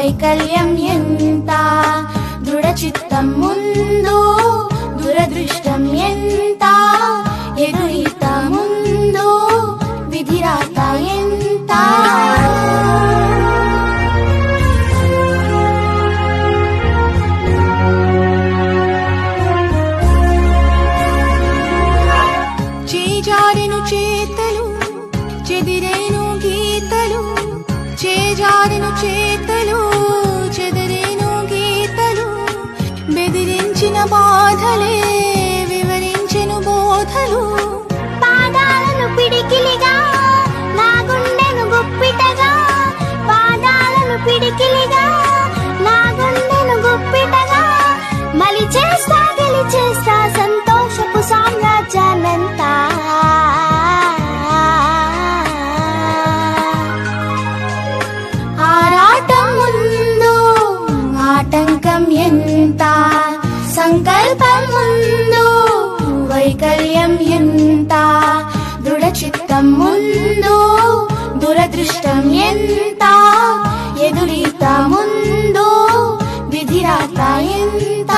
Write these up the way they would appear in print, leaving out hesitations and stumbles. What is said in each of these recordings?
వైకల్యం ఎంత, దృఢ చిత్తం ముందు దురదృష్టం ఎంత, ఎదురీత ముందు విధిరాత ఎంత. చేజారెను చేతలు చెదిరేను గీతలు, చేజారెను చేతలు చెదిరేను గీతలు, బెదిరించిన బాధలే వివరించెను బోధలు. పాదాలను పిడికిలిగా నా గుండెను గుప్పిటగా, పాదాలను పిడికిలిగా నా గుండెను గుప్పిటగా, మలిచేస్తా గెలిచేస్తా సంతోషపు సామ్రాజ్యాన్నంతా. ఆరాటం ముందు ఆటంకం ఎంత, సంకల్పం ముందు వైకల్యం ఎంత, దృఢ చిత్తం ముందు దురదృష్టం ఎంత, ఎదురీత ముందు విధిరాత ఎంత.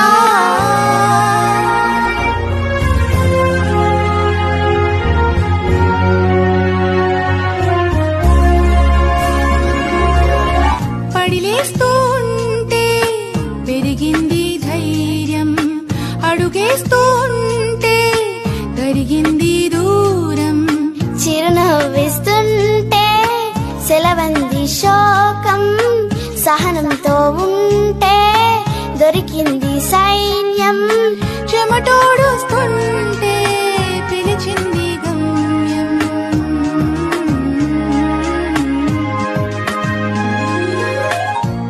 పడిలేస్తూ ఉంటే పెరిగింది ధైర్యం, అడుగేస్తూ ఉంటే కరిగింది దూరం, చిరునవ్విస్తుంటే సెలవంది శోకం, సహనంతో ఉంటే దొరికింది సైన్యం, చెమటోడుస్తుంటే పిలిచింది గమ్యం.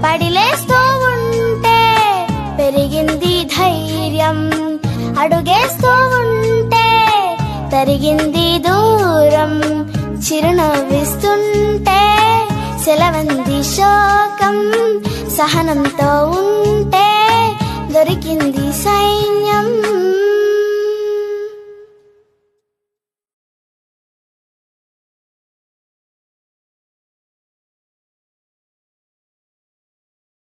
పడిలేస్తూ ఉంటే పెరిగింది ధైర్యం, అడుగేస్తూ ఉంటే తరిగింది దూరం, చిరునవ్విస్తుంటే సెలవంది శోకం, సహనంతో ఉంటే దొరికింది